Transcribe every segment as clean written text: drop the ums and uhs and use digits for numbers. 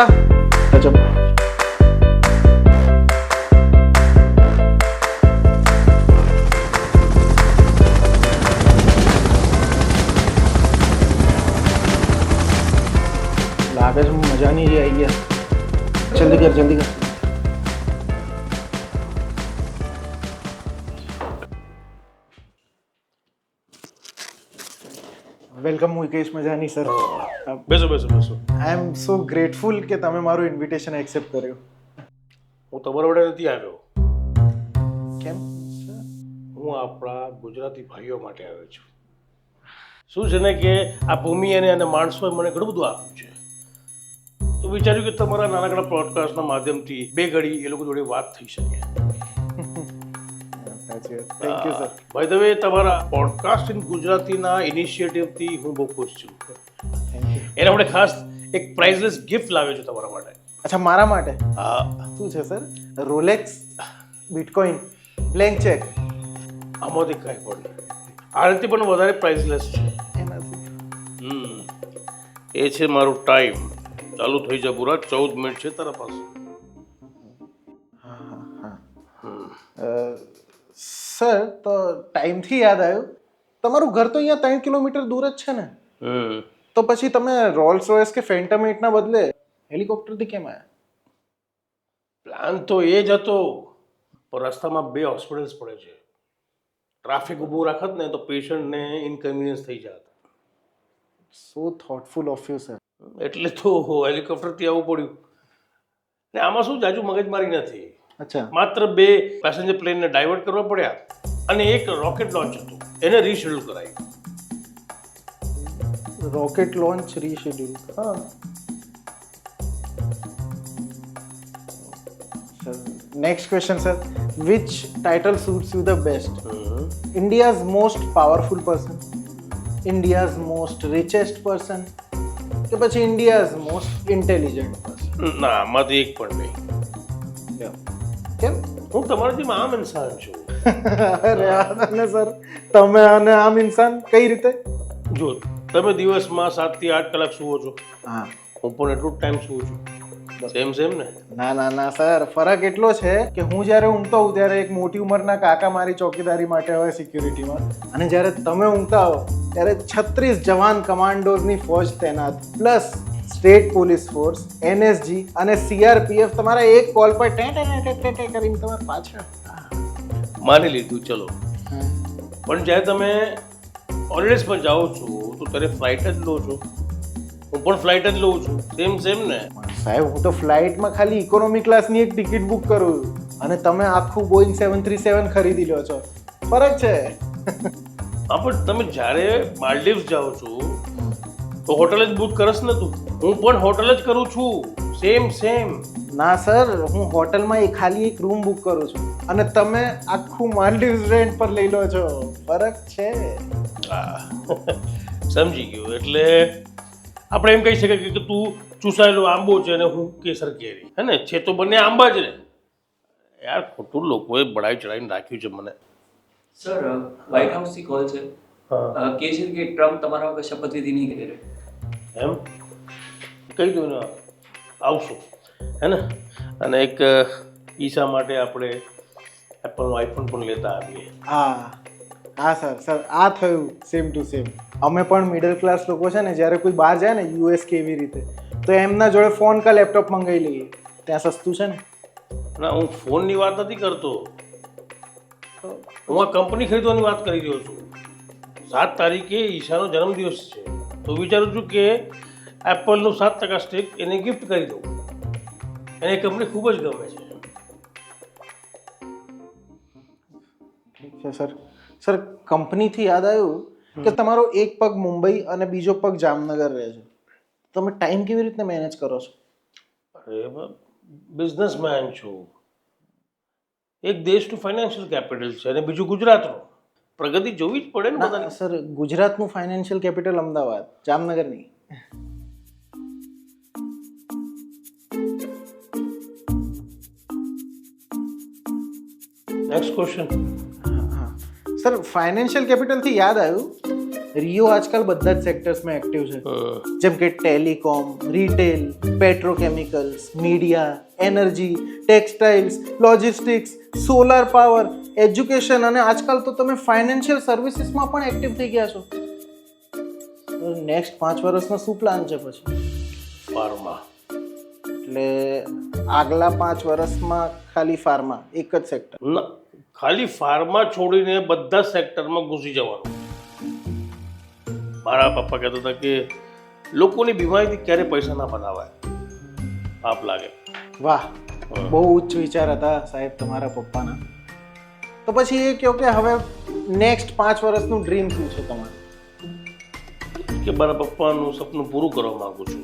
કાકા ગજબ. લાગે છે મજા નહીં આવી ગયા. જલ્દી કર જલ્દી કર. વેલકમ મુકેશ મજાની સર. બેસો બેસો બેસો. આઈ એમ સો ગ્રેટફુલ કે તમે મારું ઇન્વિટેશન એક્સેપ્ટ કર્યું. હું તમારા વડે નથી આવ્યો. કેમ? હું આપણા ગુજરાતી ભાઈઓ માટે આવ્યો છું. શું છે ને કે આ ભૂમિ અને માણસોએ મને ઘણું બધું આપ્યું છે, તો વિચાર્યું કે તમારા નાનકડા પોડકાસ્ટના માધ્યમથી બે ઘડી એ લોકો જોડે વાત થઈ શકે. Thank you sir. ભાઈ તમે તમારા પોડકાસ્ટ ઇન ગુજરાતીના ઇનિશિયેટિવથી હું બહુ ખુશ છું. એના માટે ખાસ એક પ્રાઇઝલેસ ગિફ્ટ લાવ્યો છું તમારા માટે. અચ્છા મારા માટે હા, શું છે sir? Rolex, bitcoin, blank cheque? આમાંથી કાંઈ પણ નહીં. આનાથી પણ વધારે પ્રાઇઝલેસ છે. એ છે મારું ટાઈમ. ચાલુ થઈ જાય પૂરા 14 મિનિટ છે તારા પાસે. સર તો ટાઈમથી યાદ આવ્યું, તમારું ઘર તો અહીંયા 3 કિલોમીટર દૂર જ છે ને, તો પછી તમે રોલ્સ રોયસ કે ફેન્ટમ 8 ના બદલે હેલિકોપ્ટરથી કેમ આવ્યા? પ્લાન તો એ જ હતો, પણ રસ્તામાં 2 હોસ્પિટલ્સ પડે છે. ટ્રાફિક ઊભું રાખત ને તો પેશન્ટને ઇનકન્વિનિયન્સ થઈ જાત. સો થોટફુલ ઓફ યુ સર. એટલે તો હેલિકોપ્ટરથી આવવું પડ્યું. ને આમાં શું જાજુ મગજમારી નથી. અચ્છા, માત્ર 2 પેસેન્જર પ્લેનને ડાયવર્ટ કરવા પડ્યા અને એક રોકેટ લોન્ચ હતું, એને રીશેડ્યુલ કરાયું. Rocket launch reschedule? હા. Next question sir. Which title suits you the best? India's most powerful person, India's most richest person, કે પછી India's most intelligent person? ના, આમાંથી એક પણ નહીં. કેમ? હું તમારાથી આમ ઇન્સાન છું. અરે અને સર તમે અને આમ ઇન્સાન કઈ રીતે? જો તમે દિવસમાં 7 થી 8 કલાક સૂવો છો, હા, હું પણ એટલું જ ટાઈમ સૂવું છું. સેમ ને? ના ના ના સર, ફરક એટલો છે કે હું જ્યારે ઊંઘતો હોઉં ત્યારે એક મોટી ઉંમરના કાકા મારી ચોકીદારી માટે હોય સિક્યુરિટીમાં, અને જ્યારે તમે ઊંઘતા હો ત્યારે 36 જવાન કમાન્ડોઝની ફોજ તૈનાત, plus state police force, NSG અને CRPF તમારા એક કોલ પર ટેં ટેં ટેં ટેં ટેં કરીને તમારા પાછળ. માની લીધું, ચલો. પણ જ્યારે તમે હોલિડેઝ પર જાઓ છો તો ત્યારે ફ્લાઇટ જ લો છો. હું પણ ફ્લાઇટ જ લઉં છું. સેમ ને? સાહેબ હું તો ફ્લાઇટમાં ખાલી ઇકોનોમી ક્લાસની એક ટિકિટ બુક કરું અને તમે આખું બોઈંગ 737 ખરીદી લો છો. ફરક છે. હા, પણ તમે જ્યારે માલદીવ્સ જાઓ છો તો હોટલ જ બુક કરસ ને તું? હું પણ હોટલ જ કરું છું. સેમ. ના સર, હું હોટલમાં ખાલી એક રૂમ બુક કરું છું અને તમે આખું માલદીવ્સ રેન્ટ પર લઈ લો છો. ફરક છે. સમજી ગયો. એટલે આપણે એમ કહી શકીએ કે તું ચૂસાયેલો આંબો છે અને હું કેસર કેરી, હે ને? છે તો બંને આંબા જ ને યાર. ખોટું લોકોએ બળાઈ ચડાવીને રાખ્યું છે મને. સર, વ્હાઇટ હાઉસથી કોલ છે. કે છે કે ટ્રમ્પ તમારા વગર શપથવિધિ નહીં કરે. એમ કહી દો ને, આવશું, હે ને? અને એક ઈશા માટે આપણે એપલનો આઈફોન પણ લેતા આવીએ. હા સર આ થયું સેમ ટુ સેમ. અમે પણ મિડલ ક્લાસ લોકો છે ને, જ્યારે કોઈ બહાર જાય ને US કે એવી રીતે, તો એમના જોડે ફોન કે લેપટોપ મંગાવી લઈએ. ત્યાં સસ્તું છે ને. ના, હું ફોનની વાત નથી કરતો. હું આ કંપની ખરીદવાની વાત કરી રહ્યો છું. 7 તારીખે ઈશાનો જન્મદિવસ છે, તો વિચારું છું કે એપલનું 7% સ્ટેક એને ગિફ્ટ કરી દઉં. એને કંપની ખૂબ જ ગમે છે. ઠીક છે સર. કંપનીથી યાદ આવ્યું કે તમારો એક પગ મુંબઈ અને બીજો પગ જામનગર રહે છે. તમે ટાઈમ કેવી રીતે મેનેજ કરો છો? અરે બિઝનેસમેન છું. એક દેશનું ફાઇનાન્શિયલ કેપિટલ છે અને બીજું ગુજરાતનું. પ્રગતિ જોવી જ પડે ને બધાને. સર ગુજરાતનું ફાઇનાન્શિયલ કેપિટલ અમદાવાદ, જામનગર નહીં. Next question. સર ફાઇનાન્શિયલ કેપિટલથી યાદ આવ્યું રિયો આજકાલ બધા જ સેક્ટર્સમાં એક્ટિવ છે, જેમ કે telecom, retail, petrochemicals, media, energy, textiles, logistics, solar power, education અને આજકાલ તો તમે ફાઇનાન્શિયલ સર્વિસીસમાં પણ એક્ટિવ થઈ ગયા છો. નેક્સ્ટ 5 વર્ષનો શું પ્લાન છે પછી? ફાર્મા. એટલે આગલા 5 વર્ષમાં ખાલી ફાર્મા એક જ સેક્ટર? ના, ખાલી ફાર્મા છોડીને બધા સેક્ટરમાં ઘૂસી જવાનું. મારા પપ્પા કહેતા હતા કે લોકોની બીમારીથી ક્યારે પૈસા ના બનાવાય. પાપ લાગે. વાહ, બહુ ઉચ્ચ વિચાર હતા સાહેબ તમારા પપ્પાના. તો પછી એ કહો કે હવે નેક્સ્ટ 5 વર્ષનું ડ્રીમ શું છે તમારું? કે મારા પપ્પાનું સપનું પૂરું કરવા માંગુ છું.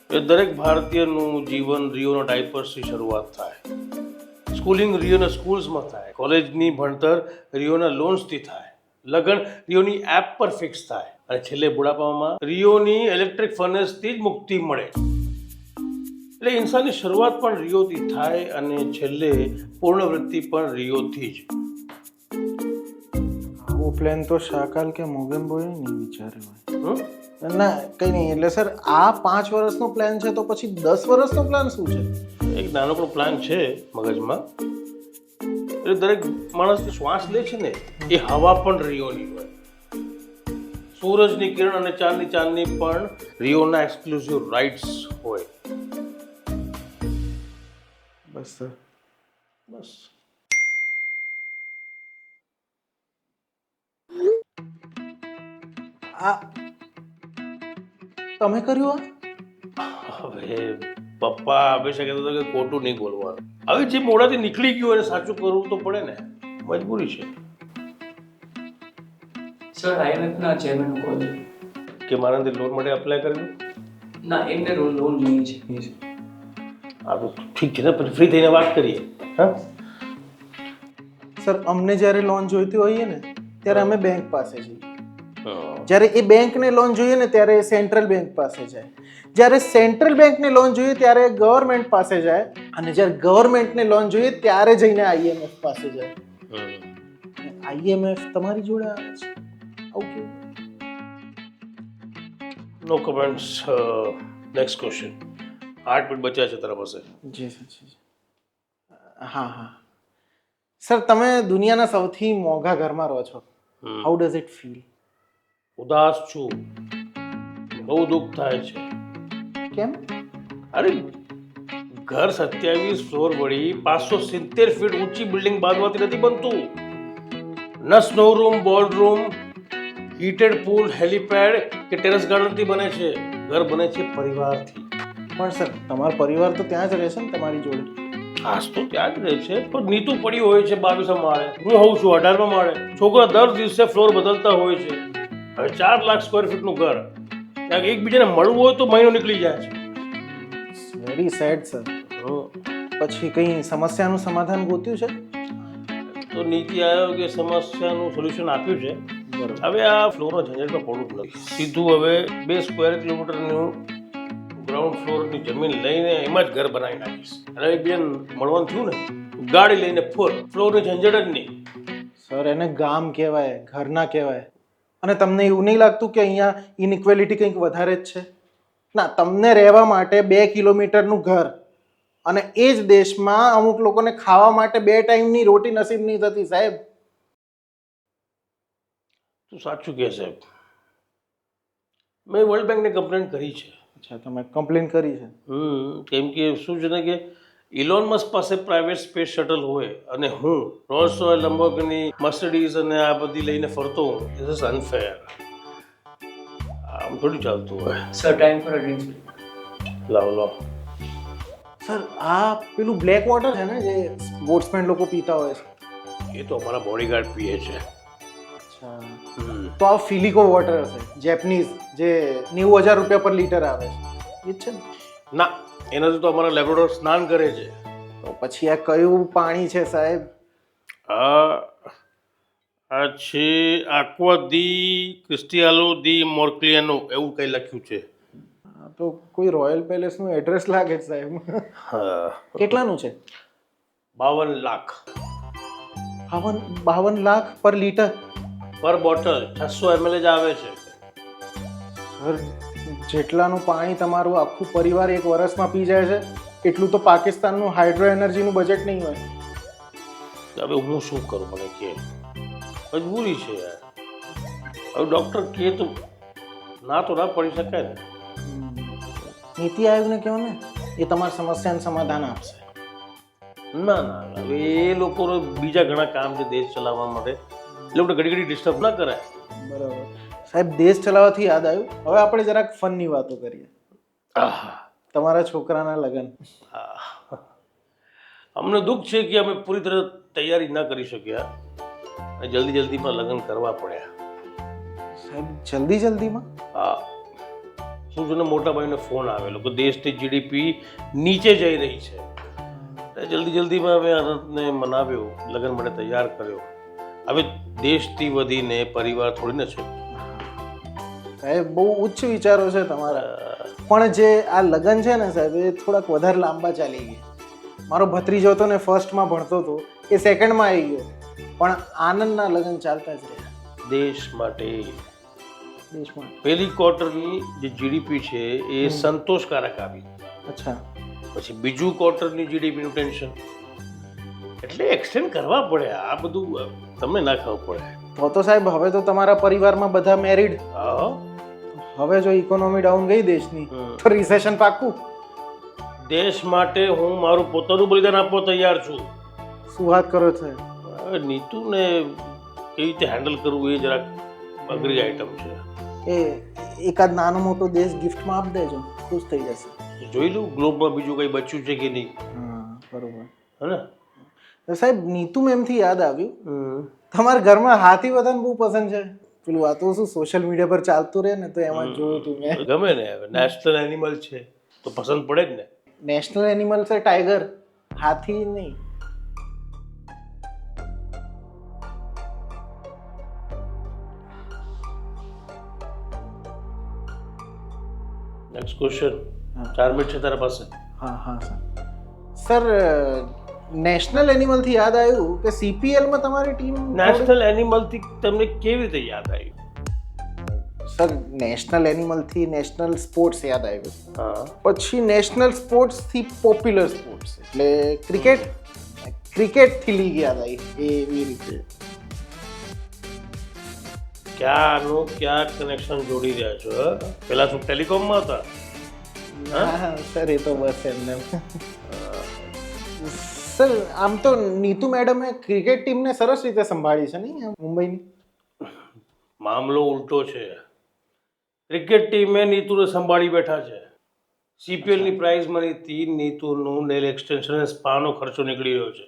એ દરેક ભારતીયનું જીવન રિયોના ડાયપર્સથી શરૂઆત થાય, સ્કૂલિંગ રિયોના સ્કૂલ્સમાં થાય, કોલેજની ભણતર રિયોના લોન્સથી થાય, લગ્ન રિયોની એપ પર ફિક્સ થાય અને છેલ્લે બુઢાપામાં રિયોની ઇલેક્ટ્રિક ફર્નેસથી જ મુક્તિ મળે. એટલે ઇન્સાનની શરૂઆત પણ રિયોથી થાય અને છેલ્લે પૂર્ણવૃત્તિ પણ રિયોથી જ. આવો પ્લાન તો શાકાલ કે મોગેમ્બોએ નહીં વિચાર્યો હોય. હમ? ના કંઈ નહીં. એટલે સર આ 5 વર્ષનો પ્લાન છે, તો પછી 10 વર્ષનો પ્લાન શું છે? એક નાનકડો પ્લાન છે મગજમાં. એટલે દરેક માણસ જે શ્વાસ લે છે ને એ હવા પણ રિયોની હોય. સૂરજની કિરણ અને ચાંદની ચાંદની પણ રિયોના એક્સક્લુઝિવ રાઇટ્સ હોય. બસ સર. બસ. આ તમે કર્યું? હવે પપ્પા હંમેશા કહેતા હતા કે ખોટું નહીં બોલવાનું. હવે જે મોઢાથી નીકળી ગયું એને સાચું કરવું તો પડે ને, મજબૂરી છે. સર આઈએમએફના ચેરમેનનો કોલ છે. કે મારાથી લોન માટે અપ્લાય કર્યું? ના, એમને લોન જોઈએ છે. હા તો ઠીક છે ને, પછી ફ્રી થઈને વાત કરીએ. હા સર અમને જ્યારે લોન જોઈતી હોઈએ ને ત્યારે અમે બેંક પાસે જઈએ. હા. જ્યારે એ બેંકને લોન જોઈએ ને ત્યારે એ સેન્ટ્રલ બેંક પાસે જાય. જ્યારે સેન્ટ્રલ બેંકને લોન જોઈએ ત્યારે ગવર્મેન્ટ પાસે જાય. અને જ્યારે ગવર્મેન્ટને લોન જોઈએ ત્યારે જઈને આઈએમએફ પાસે જાય. આઈએમએફ તમારી જોડે આવે છે? Okay, no comments. Next question. 8 minute બચ્યા છે તારા પાસે. જી સર. જી. હા હા સર, તમે દુનિયાના સૌથી મોંઘા ઘરમાં રહો છો. How does it feel? ઉદાસ છું, બહુ દુઃખ થાય છે. કેમ? અરે ઘર 27 ફ્લોર વળી 570 ફીટ ઊંચી બિલ્ડિંગ બાંધવાથી નથી બનતું. ન snow room, board room, heated pool, helipad કે ટેરેસ ગાર્ડનથી બને છે. ઘર બને છે પરિવારથી. પણ સર તમારો પરિવાર તો ત્યાં જ રહેશે ને તમારી જોડે? ખાસ તો ત્યાં જ રહે છે, પણ નીતું પડ્યું હોય છે 22 માળે. હું હોઉં છું 18 માળે. છોકરા દર દિવસે ફ્લોર બદલતા હોય છે. હવે 4 લાખ સ્ક્વેર ફીટનું ઘર, ત્યાં એકબીજાને મળવું હોય તો મહિનો નીકળી જાય છે. Very sad sir. પછી કંઈ સમસ્યાનું સમાધાન ગોત્યું છે? તો નીતિ આયોગે સમસ્યાનું સોલ્યુશન આપ્યું છે. હવે આ ફ્લોરના ઝંઝટમાં પડવું જ નથી. સીધું હવે 2 સ્ક્વેર કિલોમીટરનું ગ્રાઉન્ડ ફ્લોરની જમીન લઈને એમાં જ ઘર બનાવી નાખીશ. અને એકબીજાને મળવાનું થયું ને ગાડી લઈને ફ્લોરની ઝંઝટ જ નહીં. સર એને ગામ કહેવાય, ઘર ના કહેવાય. અને તમને એવું નહીં લાગતું કે અહીંયા ઇનઇક્વેલિટી કંઈક વધારે જ છે? ના, તમને રહેવા માટે 2 કિલોમીટરનું ઘર અને એ જ દેશમાં અમુક લોકોને ખાવા માટે 2 ટાઈમની રોટી નસીબ નહીં થતી સાહેબ. તું સાચું કહે સાહેબ. મેં વર્લ્ડ બેંકને કમ્પ્લેન કરી છે. અચ્છા, તમે કમ્પ્લેન કરી છે? કેમ કે શું છે ને કે ઇલોન મસ્ક પાસે પ્રાઇવેટ સ્પેસ શટલ હોય અને હું રોલ્સ રોયલ, લંબોર્ગિની, મર્સિડીઝ અને આ બધી લઈને ફરતો હું. This is unfair. આમ થોડી ચાલતું હોય. Sir time for a drink. લાવો. સર આ પેલું બ્લેક વોટર છે ને જે સ્પોર્ટ્સમેન લોકો પીતા હોય છે? એ તો અમારા બોડીગાર્ડ પીએ છે. અચ્છા, તો આ ફિલિકો વોટર હશે, જેપનીઝ, જે 90,000 રૂપિયા પર લીટર આવે છે, એ જ છે ને? ના, એનાથી તો અમારા લેબ્રોડોર સ્નાન કરે છે. તો પછી આ કયું પાણી છે સાહેબ? આ છે આક્વા દી ક્રિસ્ટિયાલો દી મોર્ક્લિયાનો, એવું કંઈ લખ્યું છે. આ તો કોઈ રોયલ પેલેસનું એડ્રેસ લાગે છે સાહેબ. હા. કેટલાનું છે? 52 લાખ. 52 લાખ પર લીટર? પર બોટલ 600 ml જ આવે છે. સર જેટલાનું પાણી તમારું આખું પરિવાર એક વર્ષમાં પી જાય છે એટલું તો પાકિસ્તાનનું હાઇડ્રો એનર્જીનું બજેટ નહીં હોય. હવે હું શું કરું, મને કે મજબૂરી છે યાર. હવે ડૉક્ટર કહે તો ના પડી શકાય ને. નીતિ આયોગને કહો ને, એ તમારી સમસ્યાનું સમાધાન આપશે. ના, હવે એ લોકો બીજા ઘણા કામ છે દેશ ચલાવવા માટે, એ લોકો ઘડી ડિસ્ટર્બ ના કરાય. બરાબર. સાહેબ, દેશ ચલાવવાથી યાદ આવ્યું, હવે આપણે જરાક ફનની વાતો કરીએ. આહા, તમારા છોકરાના લગ્ન. અમને દુઃખ છે કે અમે પૂરી તરહ તૈયારી ના કરી શક્યા અને જલ્દીમાં લગ્ન કરવા પડ્યા. સાહેબ, જલ્દીમાં? હા, શું છે ને, મોટા ભાઈને ફોન આવેલો કે દેશની જીડીપી નીચે જઈ રહી છે. જલ્દીમાં હવે આનંદને મનાવ્યો, લગ્ન માટે તૈયાર કર્યો. હવે દેશથી વધીને પરિવાર થોડીને છે. સાહેબ, બહુ ઉચ્ચ વિચારો છે તમારા, પણ જે આ લગ્ન છે ને સાહેબ, એ થોડાક વધારે લાંબા ચાલી ગયા. મારો ભત્રીજો હતો ને ફર્સ્ટમાં ભણતો હતો, એ સેકન્ડમાં આવી ગયો, પણ આનંદના લગ્ન ચાલતા જ રહ્યા. દેશ માટે પહેલી ક્વાર્ટરની જે જીડીપી છે એ સંતોષકારક આવી. અચ્છા. પછી બીજું ક્વાર્ટરની જીડીપીનું ટેન્શન, એટલે એક્સટેન્ડ કરવા પડે. આ બધું તમને ના ખબર પડે. તો સાહેબ, હવે તો તમારા પરિવારમાં બધા મેરિડ. હા, હવે જો ઇકોનોમી ડાઉન ગઈ દેશની તો રિસેશન પાક્કું. દેશ માટે હું મારું પોતાનું બલિદાન આપવા તૈયાર છું. શું વાત કરો છો? હવે નીતુને કેવી રીતે હેન્ડલ કરવું એ જરાક અઘરી આઈટમ છે. એ એકાદ નાનો મોટો દેશ ગિફ્ટમાં આપી દેજો, ખુશ થઈ જશે. જોઈ લઉં ગ્લોબમાં બીજું કંઈ બચ્યું છે કે નહીં. હા, બરોબર. હે ને સાહેબ, નીતુ મેમથી યાદ આવ્યું, તમારા ઘરમાં હાથી બધાને બહુ પસંદ છે. પેલું આ તો શું સોશિયલ મીડિયા પર ચાલતું રહે ને, તો એમાં જોયું તું મેં. ગમે ને, નેશનલ એનિમલ છે તો પસંદ પડે જ ને. નેશનલ એનિમલ છે ટાઈગર, હાથી નહીં. Next question. 4 મિનિટ છે તારા પાસે. હા સર, નેશનલ એનિમલથી યાદ આવ્યું કે CPLમાં તમારી ટીમ. નેશનલ એનિમલથી તમને કેવી રીતે યાદ આવ્યું? સર, નેશનલ એનિમલથી નેશનલ સ્પોર્ટ્સ યાદ આવ્યું. હા, પછી નેશનલ સ્પોર્ટ્સથી પોપ્યુલર સ્પોર્ટ્સ એટલે ક્રિકેટથી લીગ યાદ આવી. એવી રીતે ક્યાંનું ક્યાં કનેક્શન જોડી રહ્યા છો? પેલા શું ટેલિકોમમાં હતા? હા સર, એ તો બસ એમને. સર, આમ તો નીતુ મેડમે ક્રિકેટ ટીમને સરસ રીતે સંભાળી છે નહીં મુંબઈની? મામલો ઉલટો છે. ક્રિકેટ ટીમે નીતુને સંભાળી બેઠા છે. CPLની પ્રાઇઝ મનીથી નીતુનું નેલ એક્સટેન્શન અને સ્પાનો ખર્ચો નીકળી રહ્યો છે.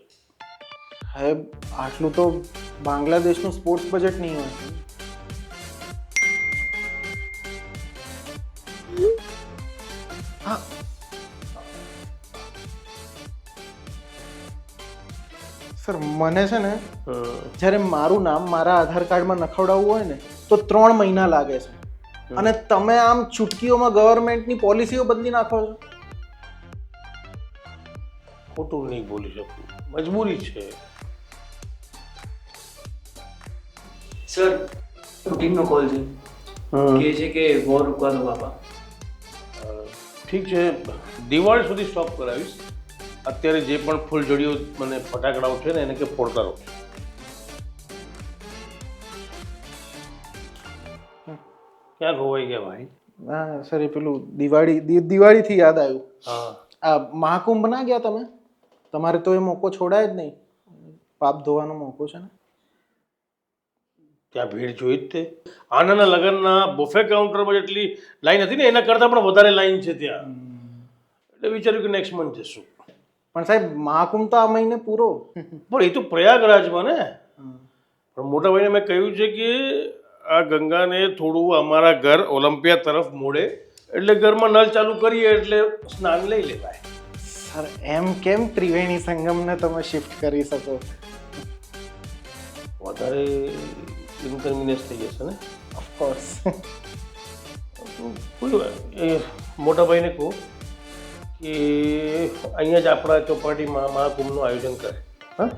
સાહેબ, આટલું તો બાંગ્લાદેશનું સ્પોર્ટ્સ બજેટ નહીં હોય. સર, મને છે ને જ્યારે મારું નામ મારા આધાર કાર્ડમાં નખવડાવવું હોય ને તો 3 મહિના લાગે છે, અને તમે આમ ચૂટકીઓમાં ગવર્મેન્ટની પોલિસીઓ બદલી નાખો છો. ખોટું નહીં બોલી શકું, મજબૂરી છે. સર, ટીમનો કોલ છે, કહે છે કે વોર રૂકવા દો બાપા. ઠીક છે, દિવાળી સુધી સ્ટોપ કરાવીશ. અત્યારે જે પણ ફૂલઝડીઓ મને ફટાકડાઓ છે ને એને કે ફોડતા રહો. ક્યાં ખોવાઈ ગયા ભાઈ? હા સર, એ પેલું દિવાળીથી યાદ આવ્યું. હા, આ મહાકુંભ ના ગયા તમે? તમારે તો એ મોકો છોડાય જ નહીં, પાપ ધોવાનો મોકો છે ને. ત્યાં ભીડ જોઈ જ તે. આનંદના લગ્નના બુફે કાઉન્ટરમાં જેટલી લાઈન હતી ને એના કરતાં પણ વધારે લાઈન છે ત્યાં. એટલે વિચાર્યું કે નેક્સ્ટ મંથ જશું. પણ સાહેબ, મહાકુંભ તો આ મહિને પૂરો. પણ એ તો પ્રયાગરાજમાં ને. પણ મોટા ભાઈને મેં કહ્યું છે કે આ ગંગાને થોડું અમારા ઘર ઓલિમ્પિયા તરફ મોડે, એટલે ઘરમાં નળ ચાલુ કરીએ એટલે સ્નાન લઈ લેવાય. સર, એમ કેમ ત્રિવેણી સંગમને તમે શિફ્ટ કરી શકો? વધારે ઇન્કન્વિનિયન્સ થઈ જશે ને. ઓફકોર્સ. એ મોટા ભાઈને કહો કે અહીંયા જ આપણા ચોપાટીમાં મહાકુંભનું આયોજન કરે. હા,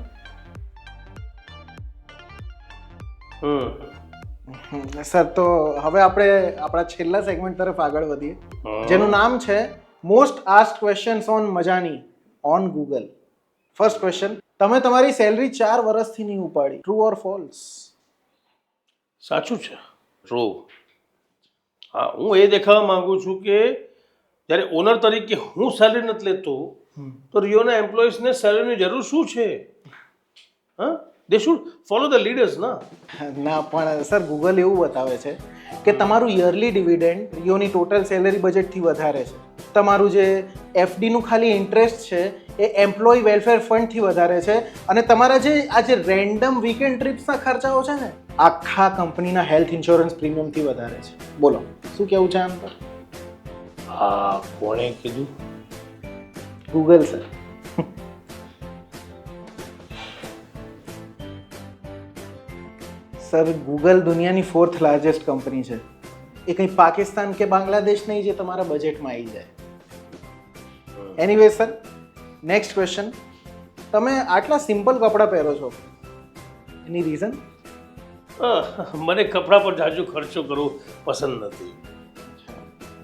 સર તો હવે આપણે આપણા છેલ્લા સેગમેન્ટ તરફ આગળ વધીએ હા. જેનું નામ છે મોસ્ટ આસ્ક્ડ ક્વેશ્ચન્સ ઓન મજાની ઓન ગૂગલ. ફર્સ્ટ ક્વેશ્ચન, તમે તમારી સેલરી 4 વર્ષથી નહીં ઉપાડી, ટ્રુ ઓર ફોલ્સ? સાચું છે, ટ્રુ. હા, હું એ દેખાવા માંગુ છું કે જ્યારે ઓનર તરીકે હું સેલરી નથી લેતો તો રિયોના એમ્પ્લોઈઝને સેલરીની જરૂર શું છે? હા, they should follow the leaders ના. ના પણ સર ગૂગલ એવું બતાવે છે કે તમારું યરલી ડિવિડન્ડ રિયોની ટોટલ સેલરી બજેટથી વધારે છે. તમારું જે એફડીનું ખાલી ઇન્ટરેસ્ટ છે એ એમ્પ્લોય વેલફેર ફંડથી વધારે છે, અને તમારા જે આ જે રેન્ડમ વીકેન્ડ ટ્રીપ્સના ખર્ચાઓ છે ને આખા કંપનીના હેલ્થ ઇન્સ્યોરન્સ પ્રીમિયમથી વધારે છે. બોલો શું કેવું છે આમ પર? આ કોણે કીધું? Google sir. સર ગૂગલ દુનિયાની 4th લાર્જેસ્ટ કંપની છે. એ કંઈ પાકિસ્તાન કે બાંગ્લાદેશ નહીં જે તમારા બજેટમાં આવી જાય. એનીવે સર, નેક્સ્ટ ક્વેશ્ચન, તમે આટલા સિમ્પલ કપડાં પહેરો છો, એની રીઝન? મને કપડાં પર જાજુ ખર્ચો કરવો પસંદ નથી.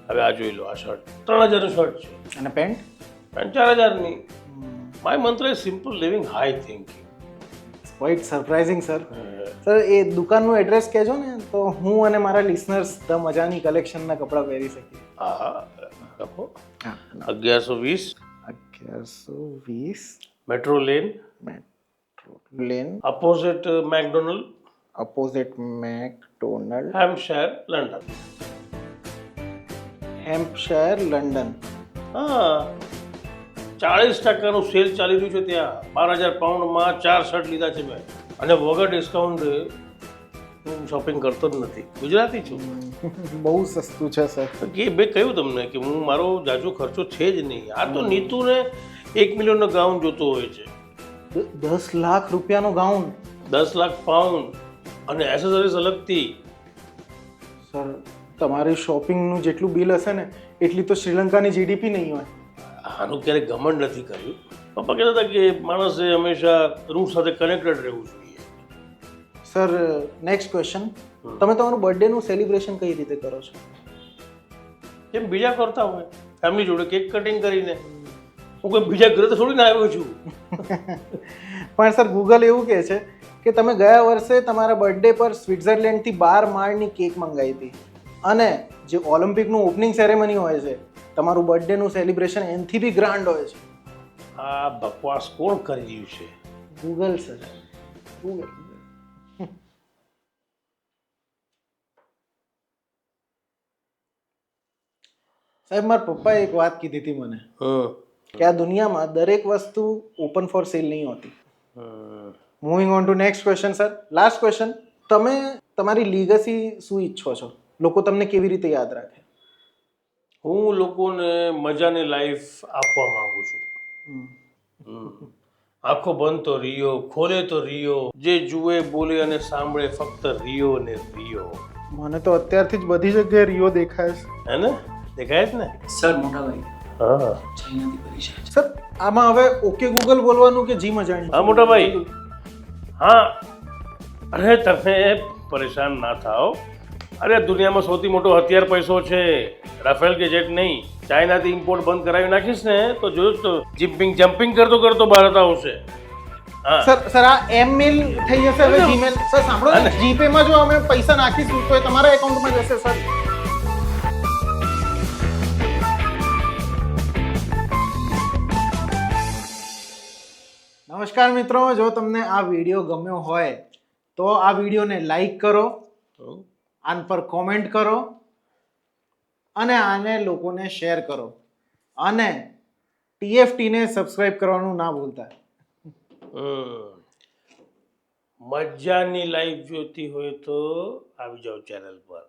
હવે આ જોઈ લો, આ શર્ટ 3000નું શર્ટ છે અને પેન્ટ? પેન્ટ 4000ની. My mantra is simple living, high thinking. Quite surprising sir. Sir એ દુકાનનું એડ્રેસ કહેજો ને તો હું અને મારા લિસનર્સ ધ મજાની કલેક્શનના કપડાં પહેરી શકીએ. હા, લખો. હા, 1120 1120 metro lane, metro lane, opposite McDonald, opposite McDonald, Hampshire, London. Hampshire, London. હા, 40% સેલ ચાલી રહ્યું છે ત્યાં. 12000 પાઉન્ડમાં 4 શર્ટ લીધા છે મેં, અને વગર ડિસ્કાઉન્ટ હું શોપિંગ કરતો જ નથી. ગુજરાતી છું. બહુ સસ્તું છે સર. કે બે કહ્યું તમને કે હું મારો જાજો ખર્ચો છે જ નહીં. આ તો નીતુને 1 મિલિયનનો ગાઉન જોતો હોય છે, 10 લાખ રૂપિયાનો ગાઉન. 10 લાખ પાઉન્ડ અને એસેસરીઝ અલગથી. સર તમારી શોપિંગનું જેટલું બિલ હશે ને એટલી તો શ્રીલંકાની જીડીપી નહીં હોય. આનું ક્યારેય ઘમંડ નથી કર્યું. પપ્પા કહેતા હતા કે માણસે હંમેશા રૂટ સાથે કનેક્ટેડ રહેવું જોઈએ. સર નેક્સ્ટ ક્વેશ્ચન, તમે તમારું બર્થડેનું સેલિબ્રેશન કઈ રીતે કરો છો? કેમ બીજા કરતા હોય, ફેમિલી જોડે કેક કટિંગ કરીને. હું કોઈ બીજા ઘરે તો થોડી ના આવ્યો છું. પણ સર ગૂગલ એવું કહે છે કે તમે ગયા વર્ષે તમારા બર્થડે પર સ્વિટ્ઝરલેન્ડથી 12 માળની કેક મંગાવી હતી, અને જે ઓલિમ્પિકનું ઓપનિંગ સેરેમની હોય છે તમારું બર્થડેનું સેલિબ્રેશન એનથી બી ગ્રાન્ડ હોય છે. આ બકવાસ કોણ કરી રહ્યું છે? Google sir, Google. સાહેબ મારા પપ્પાએ એક વાત કીધી હતી મને કે આ દુનિયામાં દરેક વસ્તુ ઓપન ફોર સેલ નહીં હોતી. Moving on two next question sir, last question, તમે તમારી લીગસી શું ઈચ્છો છો? લોકો તમને કેવી રીતે યાદ રાખે? હું લોકોને મજાની લાઈફ આપવા માંગુ છું. આંખો બંધ તો રિયો, ખોલે તો રિયો, જે જુએ બોલે અને સાંભળે ફક્ત રિયો ને રિયો. મને તો અત્યારથી જ બધી જગ્યાએ રિયો દેખાય છે. હે ને? દેખાય જ ને? સર મોટા ભાઈ હા ચાઇનાથી પરીક્ષા છે. સર આમાં હવે ઓકે ગૂગલ બોલવાનું કે જી મજાની? હા મોટા ભાઈ, હા. અરે તમે પરેશાન ના થાઓ. અરે દુનિયામાં સૌથી મોટો હથિયાર પૈસો છે, રાફેલ કે જેટ નહીં. ચાઇનાથી ઇમ્પોર્ટ બંધ કરાવી નાખીશ ને તો જોયું તો જમ્પિંગ કરતો કરતો ભારત આવશે. હા સર આ એમમેલ થઈ જશે હવે જીમેલ. સર સાંભળો ને, જીપે માં જો અમે પૈસા નાખીશું તો એ તમારા એકાઉન્ટમાં જશે સર. નમસ્કાર મિત્રો, જો તમને આ વિડીયો ગમ્યો હોય તો આ વિડીયોને લાઈક કરો, આન પર કોમેન્ટ કરો, અને આને લોકોને શેર કરો, અને TFTને સબસ્ક્રાઇબ કરવાનું ના ભૂલતા. મજાની લાઈફ જોતી હોય તો આવી જાઓ ચેનલ પર.